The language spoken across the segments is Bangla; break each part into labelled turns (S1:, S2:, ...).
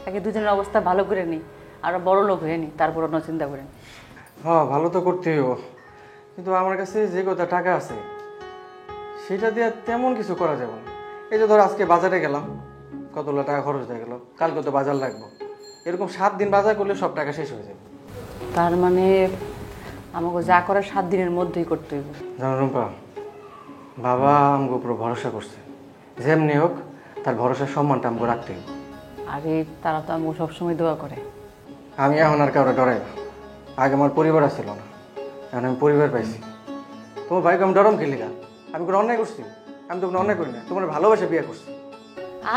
S1: আগে দুজনের অবস্থা ভালো করে নিই, আরো বড় লোক হয়ে নিই, তারপর অন্য চিন্তা করেন।
S2: হ্যাঁ ভালো তো করতেই হবে, কিন্তু আমার কাছে যে কথা টাকা আছে সেটা দিয়ে তেমন কিছু করা যাবে না। এই যে ধর আজকে বাজারে গেলাম, কতগুলো টাকা খরচ হয়ে গেল, কালকে তো বাজার লাগবে, এরকম 7 দিন বাজার করলে সব টাকা শেষ হয়ে যাবে।
S1: তার মানে আমাকে যা করার 7 দিনের মধ্যেই করতে হইব।
S2: জানো রুম্পা, বাবা আমাকে উপর ভরসা করছে, যেমনি হোক তার ভরসার সম্মানটা আমাকে রাখতে হবে।
S1: আরে তারা তো আমাকে সবসময় দোয়া করে।
S2: আমি এখন আর কাউরে ডরাই না। আগে আমার পরিবার আসছিল না, এখন আমি পরিবার পাইছি। তোমার ভাইকে আমি ডরম খেলি না, আমি কোনো অন্যায় করছি? আমি তো কোনো অন্যায় করি না, তোমার ভালোবাসা বিয়ে করছি।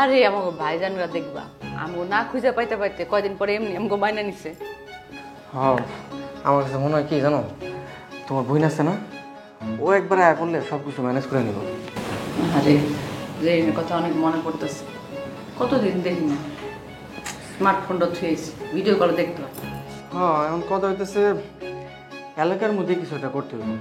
S1: আরে আমাকে ভাইজানরা দেখবা, আমাকে না খুঁজে পাইতে পাইতে কয়দিন পরে এমনি আমাকে বাইনা নিছে।
S2: হ্যাঁ আমার কাছে মনে হয় কি জানো, তোমার বোন আছে না, ও একবার আয়া করলে সব কিছু ম্যানেজ করে নিব।
S1: আরে জেরিনের কথা অনেক মনে পড়তেছে, কতদিন দেখি না, স্মার্টফোনটা থুয়েছি, ভিডিও কলে দেখতে হয়।
S2: হ্যাঁ এখন কথা হইতেছে এলাকার মধ্যে কিছু একটা করতে হবে।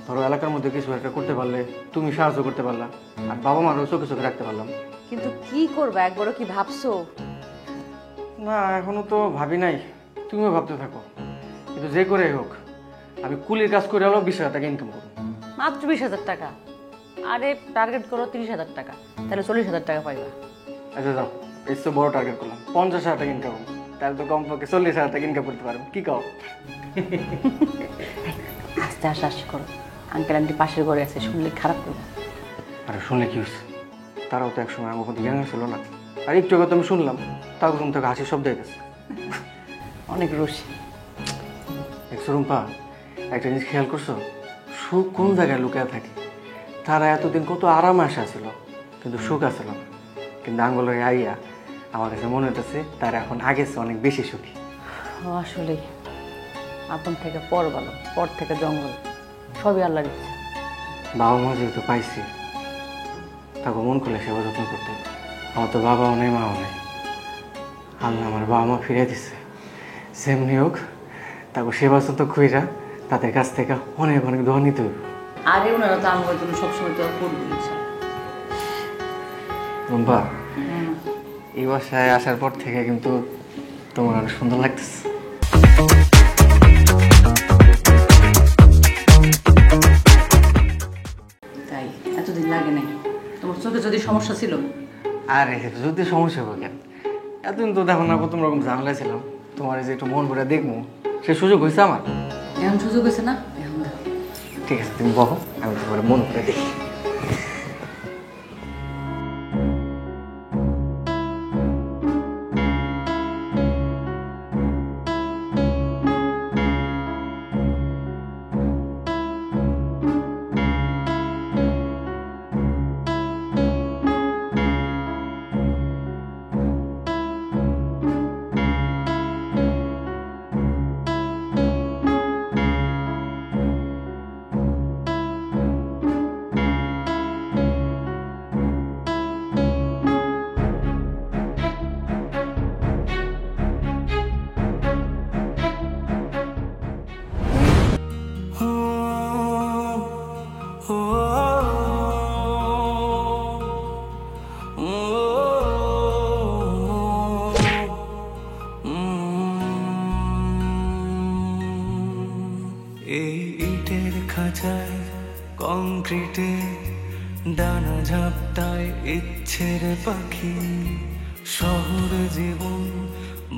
S2: ধরো এলাকার মধ্যে কিছু একটা করতে পারলে তুমি সাহায্য করতে পারলা, আর বাবা মারও চোখে চোখে রাখতে পারলাম।
S1: কিন্তু কি করবা, একবারও কি ভাবছো?
S2: না এখনো তো ভাবি নাই, তুমিও ভাবতে থাকো। কিন্তু যে করে হোক আমি কুলির কাজ করে হলেও 20,000 টাকা ইনকাম করবো।
S1: মাত্র 20,000 টাকা? আরে টার্গেট করো 30,000 টাকা, তাহলে 40,000 টাকা পাইবা।
S2: আচ্ছা যাও, এই তো বড় টার্গেট করলাম, 50,000 টাকা ইনকাম করবো, তাহলে তো কমপক্ষে 40,000 টাকা ইনকাম করতে পারবো। কি কও?
S1: আস্তে আস্তে আস্তে করো, আঙ্কেল আন্টি পাশের ঘরে আছে, শুনলে খারাপ করবো।
S2: আরে শুনলে কি হচ্ছে, তারাও তো একসময় আমার মধ্যে জ্ঞান ছিল না, আর একটু কথা আমি শুনলাম, তাও ঘুম থেকে হাসির শব্দ হয়ে গেছে।
S1: অনেক রুশি।
S2: দেখছো রুম্পা, একটা জিনিস খেয়াল করছো, সুখ কোন জায়গায় লুকিয়ে থাকে। তারা এতদিন কত আরামে আসা ছিল, কিন্তু সুখ আসছিল না। কিন্তু আঙ্গুলের আইয়া আমার কাছে মনে হতেছে তারা এখন আগের চেয়ে অনেক বেশি সুখী।
S1: আসলেই আপন থেকে পর ভালো, পর থেকে জঙ্গল, সবই আল্লাহর ইচ্ছা।
S2: বাবা মা যেহেতু পাইছি, তাকে মন খুলে সেবা যত্ন করতে। আমার তো বাবাও নেই, মাও নেই, আল্লাহ আমার বাবা মা ফিরে দিচ্ছে। যেমনি হোক তাকে সেবা যত্ন কইরা তাদের কাছ থেকে অনেক অনেক দোয়া নিতে হইব।
S1: আরে ওনারা তো আমার জন্য সবসময় তো করবো ইচ্ছা।
S2: রুম্পা, এই বাসায় আসার পর থেকে কিন্তু তোমার অনেক সুন্দর লাগতেছে।
S1: তাই এতদিন লাগে নাই? তোমার চোখে যদি সমস্যা ছিল?
S2: আরে যদি সমস্যা হবে কেন, এতদিন তো দেখো না প্রথম রকম ঝামেলা ছিলাম, তোমার এই যে একটু মন ভরে দেখবো সে সুযোগ হয়েছে আমার।
S1: এখন সুযোগ হয়েছে না, এখন দেখো।
S2: ঠিক আছে তুমি বলো, আমি তোমার মন ভরে দেখি।
S3: এই ইটের খাঁচায় কংক্রিটে ডানা ঝাপটায় ইচ্ছের পাখি, শহর জীবন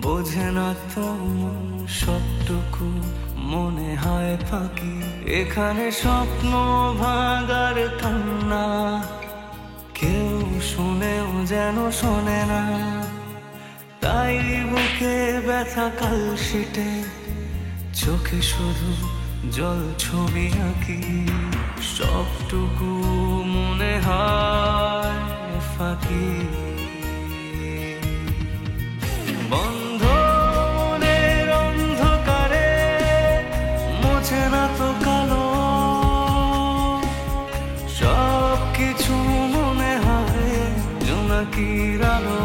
S3: বোঝে না তো সবটুকু মনে হয় ফাঁকি। এখানে স্বপ্ন ভাগার কান্না কেউ শুনেও যেন শোনে না, তাই বুকে ব্যথা কালশিটে চোখে শুধু জল ছবি আঁকি। সবটুকু মনে হয় ফাঁকি। বন্ধ মনের অন্ধকারে মোছে না তো কালো, সব কিছু মনে হয় জোনাকির আলো।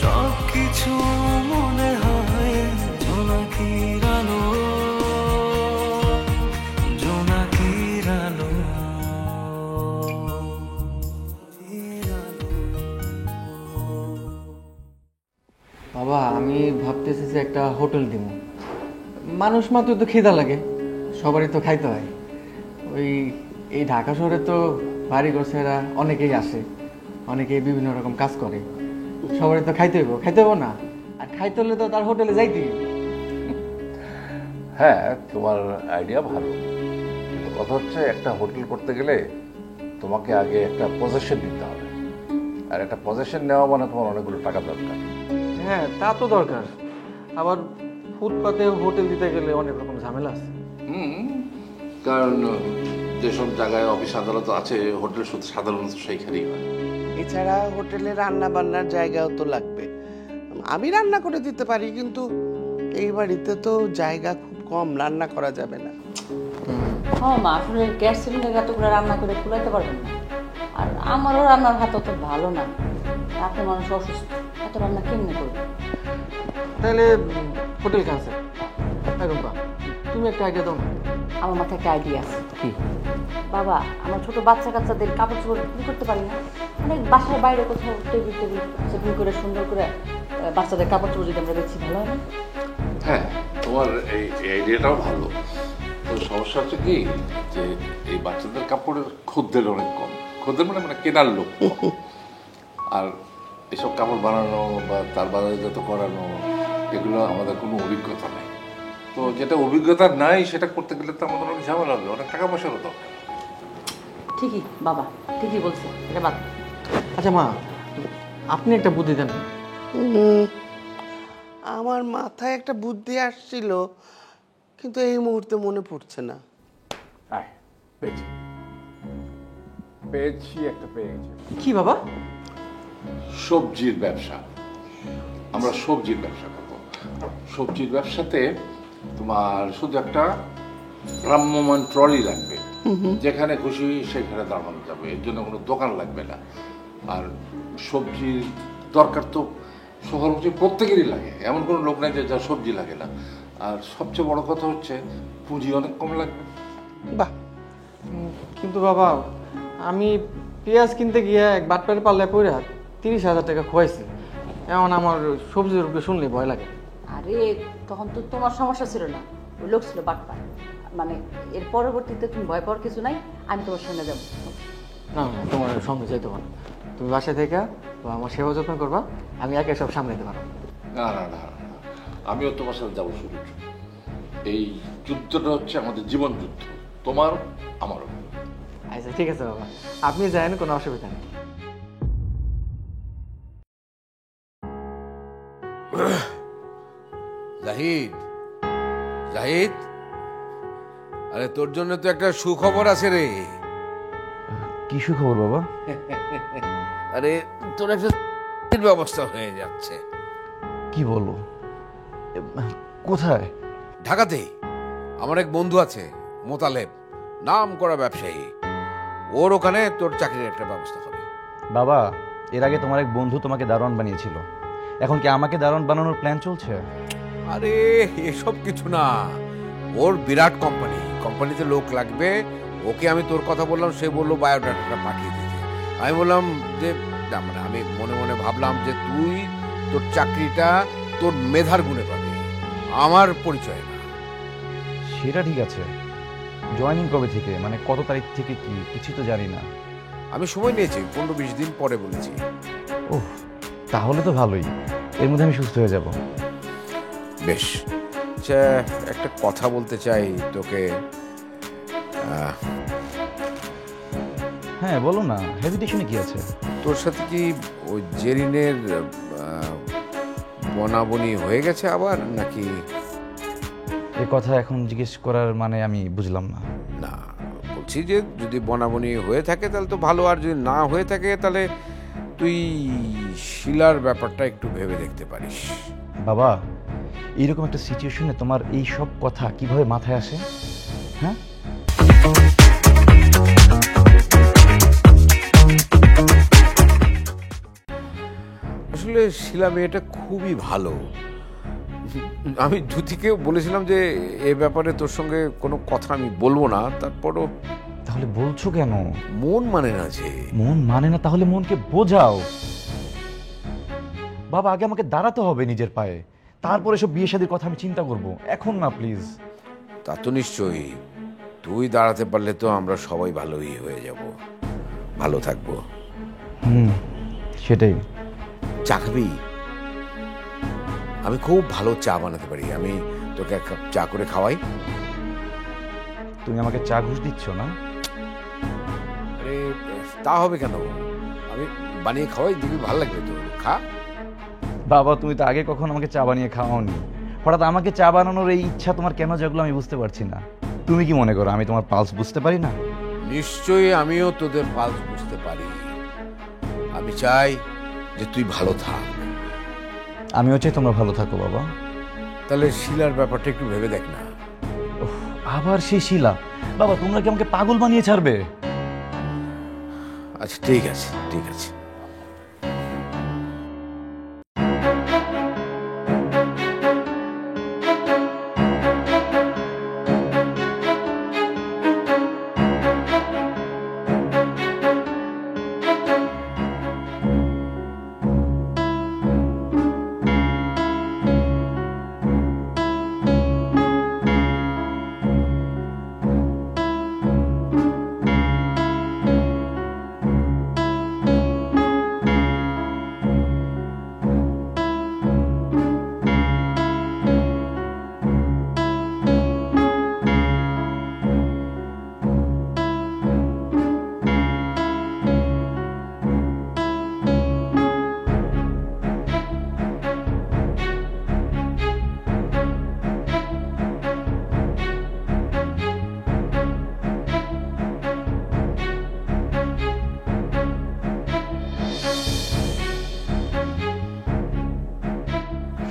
S3: সব কিছু মনে হয় জোনাকির আলো।
S2: যে একটা হোটেল দিব। মানুষ মাত্র তো খিদা লাগে, সবারই তো খাইতে হয়। ওই এই ঢাকা শহরে তো বাড়ি গোছেরা অনেকেই আসে, অনেকেই বিভিন্ন রকম কাজ করে, সবারই তো খাইতে হইব না? আর খাইতে হলে তো তার হোটেলে যাইতেই হইব।
S4: হ্যাঁ, তোমার আইডিয়া ভালো, কিন্তু কথা হচ্ছে একটা হোটেল করতে গেলে তোমাকে আগে একটা পজেশন নিতে হবে, আর একটা পজেশন নেওয়া মানে তোমার অনেকগুলো টাকা দরকার।
S2: হ্যাঁ, তা তো দরকার। আবার ফুটপাতে হোটেল দিতে গেলে অনেক রকম ঝামেলা আছে।
S4: কারণ যেসব জায়গায় অফিস আদালত আছে, হোটেল শুধু সাধারণত সেইখানেই হয়।
S5: এছাড়া হোটেলে রান্না বান্নার জায়গাও তো লাগবে। আমি রান্না করে দিতে পারি, কিন্তু এই বাড়িতে তো জায়গা খুব কম, রান্না করা যাবে না।
S1: হ্যাঁ মা, আসলে গ্যাস সিলিন্ডার এত করে রান্না করে খুলাইতে পারবেন না। আর আমারও রান্নার হাত অত ভালো না, আপনি মানুষ অসুস্থ, এত রান্না কেমনে করবেন?
S2: তাহলে হোটেল ক্যান্সেল। রূপা, তুমি একটা আইডিয়া দাও না।
S1: আমার মাথায় একটা আইডিয়া আছে।
S2: কি?
S1: বাবা, আমার ছোট বাচ্চা কাচ্চাদের কাপড় চোপড় বিক্রি করতে পারি না? মানে বাসার বাইরে কোথাও টেবিল সেটিং করে সুন্দর করে বাচ্চাদের কাপড় চোপড় যদি আমরা বেশি ভালো হয় না?
S4: হ্যাঁ, তোমার এই আইডিয়াটাও ভালো। তো সমস্যা হচ্ছে কি, যে এই বাচ্চাদের কাপড়ের খদ্দের অনেক কম, খদ্দের মানে কেনার লোক কম। আর এসব কাপড় বানানো বা তার বাজারজাত করানো, এগুলো আমাদের কোনো অভিজ্ঞতা নেই। তো যেটা অভিজ্ঞতা নাই সেটা করতে গেলে তো আমাদের অনেক ঝামেলা হবে, অনেক টাকা পয়সারও দরকার।
S1: ঠিকই বাবা, ঠিকই বলছে, এটা বাদ।
S2: আচ্ছা মা, আপনি একটা বুদ্ধি দেন।
S5: আমার মাথায় একটা বুদ্ধি আসছিল, কিন্তু এই মুহূর্তে মনে পড়ছে না।
S4: পেয়েছি একটা পেয়ে গেছি।
S2: কি বাবা?
S4: সবজির ব্যবসা। আমরা সবজির ব্যবসা করবো। সবজির ব্যবসাতে তোমার শুধু একটা ভ্রাম্যমান ট্রলি লাগবে, যেখানে খুশি সেখানে দাঁড়ানো যাবে, এর জন্য কোনো দোকান লাগবে না। আর সবজির দরকার তো শহর প্রত্যেকেরই লাগে, এমন কোনো লোক নাই যে যা সবজি লাগে না। আর সবচেয়ে বড় কথা হচ্ছে পুঁজি অনেক কম লাগবে।
S5: বাহ,
S2: কিন্তু বাবা, আমি পেঁয়াজ কিনতে গিয়ে এক বাটপাড়ে পাল্লায় পড়ে 30,000 টাকা খোয়াইছি। এমন আমার সবজির উপরে শুনলে ভয় লাগে।
S1: আরে তখন তো তোমার সমস্যা ছিল না, ওই লোক ছিল বাটপার। মানে এর পরবর্তীতে তুমি ভয় পাওয়ার কিছু নাই, আমি তোমার সঙ্গে যাবো।
S2: না না, তোমার সঙ্গে যাইতে পারো। তুমি বাসায় থেকে আমার সেবা যত্ন করবা, আমি একা সব সামলাইতে পারবো।
S4: না না না, আমিও তোমার সাথে যাবো। শুরু, এই যুদ্ধটা হচ্ছে আমাদের জীবন যুদ্ধ, তোমার আমারও।
S2: আচ্ছা ঠিক আছে বাবা, আপনি যায়েন, কোনো অসুবিধা নেই।
S6: জাহিদ, জাহিদ, আরে তোর জন্য তো একটা সুখবর আছে রে।
S7: কি সুখবর বাবা?
S6: আরে তোর একটা ব্যবস্থা হয়ে যাচ্ছে।
S7: কি বলো? কোথায়?
S6: ঢাকাতেই আমার এক বন্ধু আছে, মোতালেব, নাম করা ব্যবসায়ী। ওর ওখানে তোর চাকরির একটা ব্যবস্থা হবে।
S7: বাবা, এর আগে তোমার এক বন্ধু তোমাকে দারোয়ান বানিয়েছিল, এখন কি আমাকে দারোয়ান বানানোর প্ল্যান চলছে?
S6: আরে এসব কিছু না, ওর বিরাট কোম্পানিতে লোক লাগবে। ওকে আমি তোর কথা বললাম, সে বললো বায়োডাটাটা পাঠিয়ে দিতে। আমি বললাম যে মানে আমি মনে মনে ভাবলাম যে তুই তোর চাকরিটা তোর মেধার গুণে পাবি, আমার পরিচয় না।
S7: সেটা ঠিক আছে, জয়েনিং কবে থেকে, মানে কত তারিখ থেকে, কি কিছু তো জানি না।
S6: আমি সময় নিয়েছি, 15-20 দিন পরে বলেছি।
S7: ওহ, তাহলে তো ভালোই, এর মধ্যে আমি সুস্থ হয়ে যাব।
S6: বেশ, আচ্ছা একটা কথা বলতে চাই তোকে।
S7: হ্যাঁ বলো না, হেজিটেশনে কি আছে?
S6: তোর সাথে কি ওই জেরিনের বনাবনি হয়ে গেছে আবার, নাকি?
S7: এ কথা এখন জিজ্ঞেস করার মানে আমি বুঝলাম না।
S6: না, বলছি যে যদি বনাবনি হয়ে থাকে তাহলে তো ভালো, আর যদি না হয়ে থাকে তাহলে তুই শিলার ব্যাপারটা একটু ভেবে দেখতে পারিস।
S7: বাবা, এইরকম একটা সিচুয়েশনে তোমার এই সব কথা কিভাবে মাথায় আসে? হ্যাঁ,
S6: আসলে শিলা মেয়েটা খুবই ভালো। আমি জ্যোতিকেও বলেছিলাম যে এ ব্যাপারে তোর সঙ্গে কোনো কথা আমি বলবো না, তারপরও।
S7: তাহলে বলছো কেন?
S6: মন মানে না যে।
S7: মন মানে না? তাহলে মনকে বোঝাও। বাবা, আগে আমাকে দাঁড়াতে হবে নিজের পায়ে, তারপরে সব বিয়ে শাদীর কথা আমি চিন্তা করব, এখন না প্লিজ।
S6: তা তো নিশ্চয়ই, তুই দাঁড়াতে পারলে তো আমরা সবাই ভালোই হয়ে যাব, ভালো থাকবো।
S7: সেটাই।
S6: চা খাবি? আমি খুব ভালো চা বানাতে পারি, আমি তোকে এক কাপ চা করে খাওয়াই।
S7: তুমি আমাকে চা ঘুষ দিচ্ছ না?
S6: আরে তা হবে কেন, আমি বানিয়ে খাওয়াই, দিবি, ভালো লাগবে তো, খা।
S7: বাবা, তুমি তো আগে কখনো আমাকে চা বানিয়ে খাওয়াওনি, হঠাৎ আমাকে চা বানানোর এই ইচ্ছা তোমার কেন জাগলো আমি বুঝতে পারছি না। তুমি কি মনে করো আমি তোমার পালস বুঝতে পারি না?
S6: নিশ্চয়ই আমিও তোদের পালস বুঝতে পারি। আমি চাই যে তুই ভালো থাক।
S7: আমিও চাই তোমরা ভালো থাকো বাবা।
S6: তাহলে শিলার ব্যাপারটা একটু ভেবে দেখ না।
S7: আবার সেই শিলা? বাবা, তোমরা কি আমাকে পাগল বানিয়ে ছাড়বে?
S6: আচ্ছা ঠিক আছে, ঠিক আছে।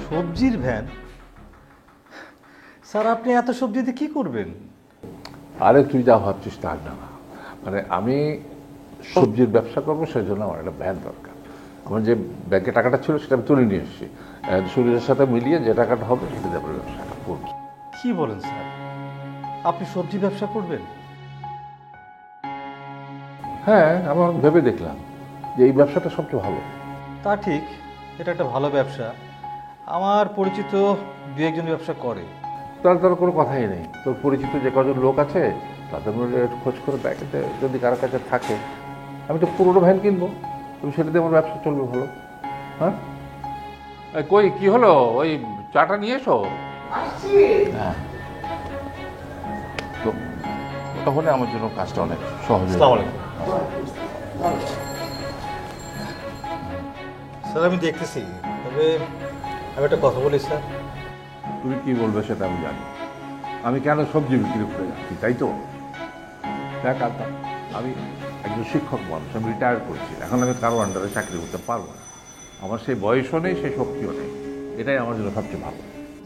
S8: সবজির ভ্যান? স্যার, আপনি এত সবজি দিয়ে কি করবেন?
S4: আরে তুই যা ভাবছিস তা না, মানে আমি সবজির ব্যবসা করবো, সেই জন্য আমার একটা ভ্যান দরকার। আমার যে ব্যাংকে টাকাটা ছিল সেটা আমি তুলে নিয়ে এসেছি, শরীরের সাথে মিলিয়ে যে টাকাটা হবে সেটা দিয়ে আমরা ব্যবসাটা করবো।
S8: কি বলেন স্যার, আপনি সবজি ব্যবসা করবেন?
S4: হ্যাঁ, আমার ভেবে দেখলাম যে এই ব্যবসাটা সবচেয়ে ভালো।
S8: তা ঠিক, এটা একটা ভালো ব্যবসা। আমার পরিচিত দু একজন ব্যবসা করে।
S4: তাহলে তোর কোনো কথাই নেই, তোর পরিচিত যে কজন লোক আছে তাদের মধ্যে খোঁজ করে দেখে, যদি কারো কাছে থাকে আমি তো পুরোনো ভ্যান কিনবো, তুমি সেটা দিয়ে আমার ব্যবসা চলবে ভালো। হ্যাঁ, কই কি হলো, ওই চাটা নিয়ে এসো। হ্যাঁ, তো তাহলে আমার জন্য কাজটা অনেক সহজ।
S8: স্যার, আমি দেখতেছি, তবে আমি একটা কথা বলি স্যার।
S4: তুমি কি বলবে সেটা আমি জানি। আমি কেন সবজি বিক্রি করে যাচ্ছি, তাই তো? দেখ আলতা, আমি একজন শিক্ষক মানুষ, আমি রিটায়ার করেছি, এখন আমি কারো আন্ডারে চাকরি করতে পারবো না। আমার সেই বয়সও নেই, সেই শক্তিও নেই, এটাই আমার জন্য সবচেয়ে ভালো।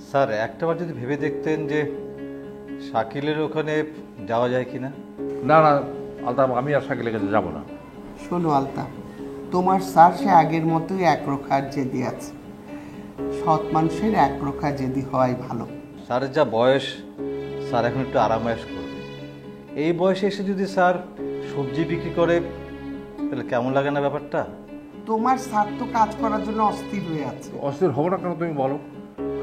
S8: স্যার, একটাবার যদি ভেবে দেখতেন যে শাকিলের ওখানে যাওয়া যায় কি না।
S4: না না আলতা, আমি আর শাকিলের কাছে যাবো না।
S5: শোনো আলতা, তোমার স্যার সে আগের মতোই একরোখার জেদি আছে। সৎ মানুষের একরোখা জেদি হওয়াই ভালো।
S8: স্যারের যা বয়স, স্যার এখন একটু আরামায়েশ করবে। এই বয়সে এসে যদি স্যার সবজি বিক্রি করে, তাহলে কেমন লাগে না ব্যাপারটা?
S5: তোমার স্যার তো কাজ করার জন্য অস্থির হয়ে আছে।
S4: অস্থির হবো না কেন তুমি বলো?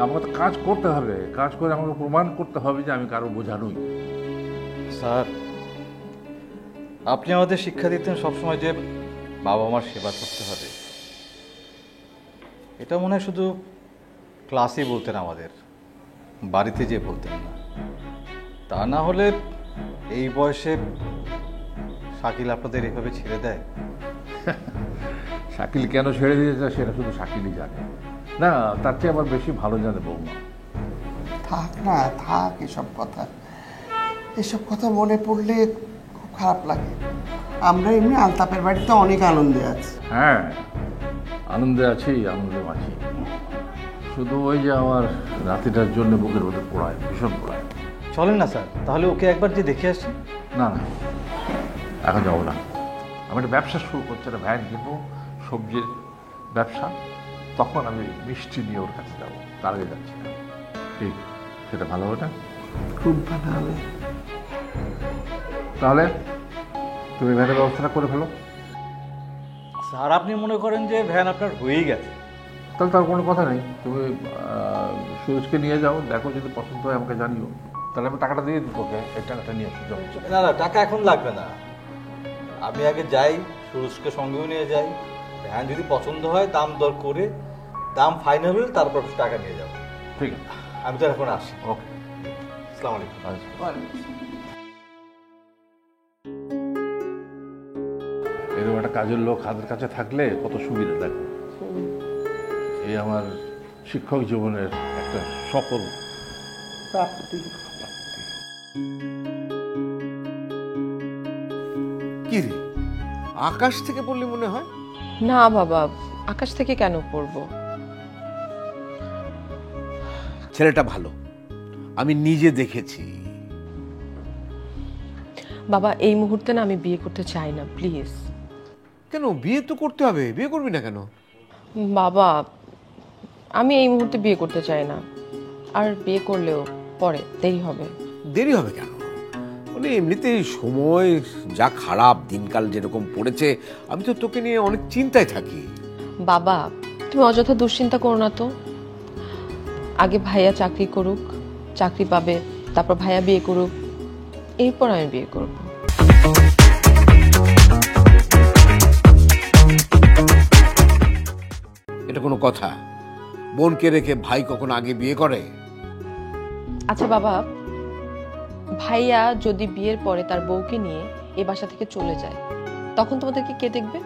S4: আমাকে তো কাজ করতে হবে, কাজ করে আমাকে প্রমাণ করতে হবে যে আমি কারো বোঝা নই।
S8: স্যার, আপনি আমাদের শিক্ষা দিতেন সবসময় যে বাবা মার সেবা করতে হবে। এটা মনে হয় শুধু ক্লাসেই বলতেন, আমাদের বাড়িতে যেয়ে বলতেন না। তা না হলে এই বয়সে শাকিল আপনাদের এভাবে ছেড়ে দেয়?
S4: শাকিল কেন ছেড়ে দিয়েছে সেটা শুধু শাকিলই জানে, না তার চেয়ে আবার বেশি ভালো জানে বৌমা।
S5: থাক না, থাক এসব কথা। এসব কথা মনে পড়লে খুব খারাপ লাগে। আমরা এমনি আলতাপের বাড়িতে অনেক আনন্দে আছি।
S4: হ্যাঁ, আনন্দে আছি, আনন্দে আছি। শুধু ওই যে আমার রাতিটার জন্য বুকের মধ্যে পোড়ায়, ভীষণ পোড়ায়।
S8: চলেন না স্যার, তাহলে ওকে একবার যে দেখে আসি।
S4: না না, এখন যাবো না। আমি একটা ব্যবসা শুরু করছি, একটা ভ্যান কিনবো, সবজির ব্যবসা। তখন আমি মিষ্টি নিয়ে ওর কাছে যাবো, তার আগে যাচ্ছি না। ঠিক, সেটা ভালো হবে না?
S5: খুব ভালো হবে।
S4: তাহলে তুমি ভ্যানের ব্যবস্থাটা করে ফেলো।
S8: স্যার, আপনি মনে করেন যে ভ্যান আপনার হয়েই গেছে?
S4: তাহলে তার কোনো কথা নেই, তুমি সুরজকে নিয়ে যাও, দেখো যদি পছন্দ হয় আমাকে জানিও, তাহলে আমি টাকাটা দিয়ে দিই তোকে। এই টাকাটা নিয়ে আসো, যাও।
S8: না না, টাকা এখন লাগবে না, আমি আগে যাই, সুরজকে সঙ্গেও নিয়ে যাই, হ্যাঁ যদি পছন্দ হয় দাম দর করে, দাম ফাইনাল হলে তারপর টাকা নিয়ে যাবো।
S4: ঠিক আছে,
S8: আমি তো এখন আসি।
S4: ওকে,
S8: আসসালামু আলাইকুম।
S4: এরকম একটা কাজের লোক হাতের কাছে থাকলে কত সুবিধা। দেখো, এই আমার শিক্ষক জীবনের একটা সফল প্রাপ্তি।
S6: কি রে, আকাশ থেকে পড়লি মনে হয়?
S9: না বাবা, আকাশ থেকে কেন পড়বো?
S6: ছেলেটা ভালো, আমি নিজে দেখেছি।
S9: বাবা এই মুহূর্তে না আমি বিয়ে করতে চাই না, প্লিজ।
S6: কেন, বিয়ে তো করতে হবে, বিয়ে করবি না কেন?
S9: বাবা আমি এই মুহূর্তে বিয়ে করতে চাই না, আর বিয়ে করলেও পরে দেরি হবে।
S6: দেরি হবে কেন? মানে এমনিতেই সময় যা খারাপ, দিনকাল যেরকম পড়েছে, আমি তো তোকে নিয়ে অনেক চিন্তায় থাকি।
S9: বাবা তুমি অযথা দুশ্চিন্তা করো না তো। আগে ভাইয়া চাকরি করুক, চাকরি পাবে, তারপর ভাইয়া বিয়ে করুক, এরপর আমি বিয়ে করব।
S6: এটা কোনো কথা? বোনকে রেখে ভাই কখনো আগে বিয়ে করে?
S9: আচ্ছা বাবা, ভাইয়া যদি বিয়ের পরে তার বউকে নিয়ে এই বাসা থেকে চলে যায়, তখন তোমাদেরকে কে দেখবে?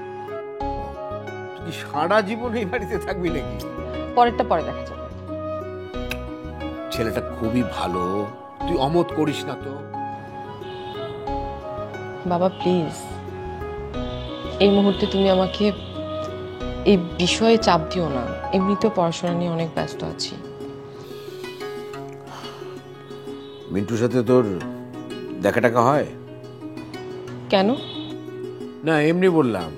S6: তুই সারা জীবন এই বাড়িতে থাকবি নাকি?
S9: পরেরটা পরে দেখা যাবে।
S6: ছেলেটা খুবই ভালো, তুই অমত করিস না তো।
S9: বাবা প্লিজ, এই মুহূর্তে তুমি আমাকে এই বিষয়ে চাপ দিও না, এমনিতেও পড়াশোনা নিয়ে অনেক ব্যস্ত আছি।
S6: মিন্টুর সাথে তোর দেখা টাকা হয়?
S9: কেন?
S6: না এমনি বললাম,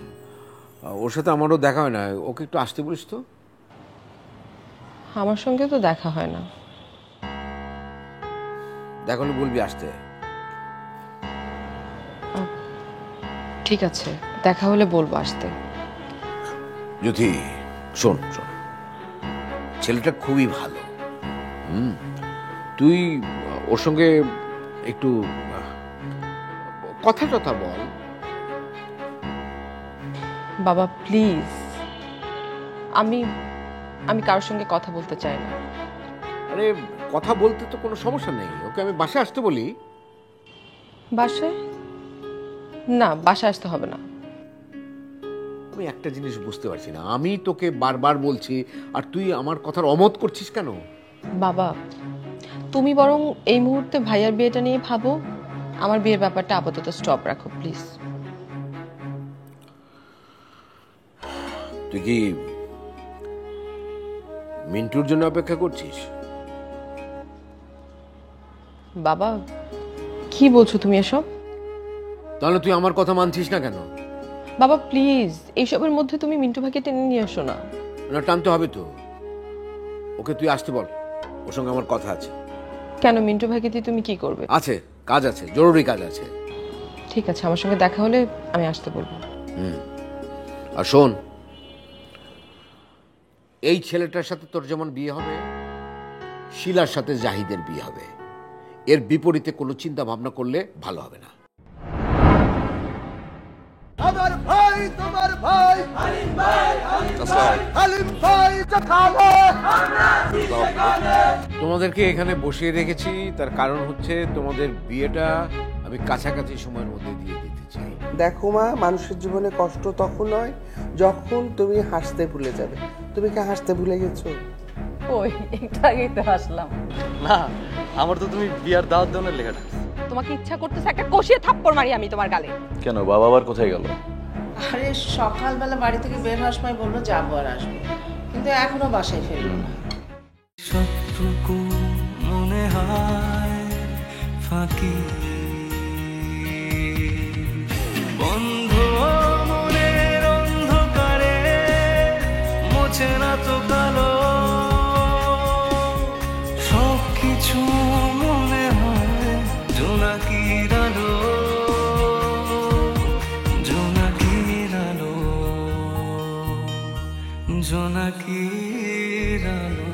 S6: ওর সাথে আমারও দেখা হয় না, ওকে একটু আসতে বলিস তো।
S9: আমার সঙ্গে তো দেখা হয় না।
S6: দেখা হলে বলবি আসতে।
S9: ঠিক আছে, দেখা হলে বলবো আসতে।
S6: যদি শোন শোন, ছেলেটা খুবই ভালো, তুই ওর সঙ্গে একটু কথা টথা বল।
S9: বাবা প্লিজ, আমি আমি কারোর সঙ্গে কথা বলতে চাই না।
S6: আরে কথা বলতে তো কোনো সমস্যা নেই, ওকে আমি বাসায় আসতে বলি।
S9: বাসায়? না, বাসায় আসতে হবে না।
S6: আমি একটা জিনিস বুঝতে পারছি না, আমি তোকে বারবার বলছি আর তুই আমার কথার অমত করছিস কেন?
S9: বাবা তুমি বরং এই মুহূর্তে ভাইয়ার বিয়েটা নিয়ে ভাবো, আমার বিয়ের ব্যাপারটা আপাতত স্টপ রাখো প্লিজ।
S6: তুই কি মিন্টুর জন্য অপেক্ষা করছিস?
S9: বাবা কি বলছো তুমি এসব?
S6: তাহলে তুই আমার কথা মানছিস না কেন?
S9: বাবা প্লিজ, এইসবের মধ্যে তুমি মিন্টু ভাইকে টেনে নিয়ে এসো না।
S6: না টানতে হবে তো, ওকে তুই আসতে বল, ওর সঙ্গে আমার কথা আছে।
S9: কেন, মিন্টু ভাইকে দিয়ে তুমি কি করবে?
S6: আছে, কাজ আছে, জরুরি কাজ আছে।
S9: ঠিক আছে, আমার সঙ্গে দেখা হলে আমি আসতে বলবো।
S6: আর শোন, এই ছেলেটার সাথে তোর যেমন বিয়ে হবে, শিলার সাথে জাহিদের বিয়ে হবে, এর বিপরীতে কোনো চিন্তা ভাবনা করলে ভালো হবে না।
S3: আমার ভাই তোমার ভাই হালিম ভাই, হালিম ভাই জাকালে
S6: তোমাদেরকে এখানে বসিয়ে রেখেছি, তার কারণ হচ্ছে তোমাদের বিয়েটা আমি কাছাকাছি সময়ের মধ্যে দিয়ে দিতে চাই।
S5: দেখো মা, মানুষের জীবনে কষ্ট তখন হয় যখন তুমি হাসতে ভুলে যাবে। তুমি কি হাসতে ভুলে গেছো?
S1: ওই একটু আগেই তো আসলাম।
S8: না, আমার তো তুমি বিয়ার দাওয়াত দেওয়ার লেখাটা।
S9: তোমাকে ইচ্ছা করতেছে একটা কষিয়ে থাপ্পড় মারি আমি তোমার গালে।
S8: কেন, বাবা আবার কোথায় গেল?
S10: আরে সকালবেলা বাড়ি থেকে বের হওয়ার সময় বললো যাবো আর আসবো, কিন্তু এখনো বাসায় ফিরলো না।
S3: সবটুকু মনে হয় ফাঁকি, বন্ধ মনের অন্ধকারে মোছে না তো কালো, সবকিছু মনে হয় জোনাকির আলো, জোনাকির আলো, জোনাকির আলো।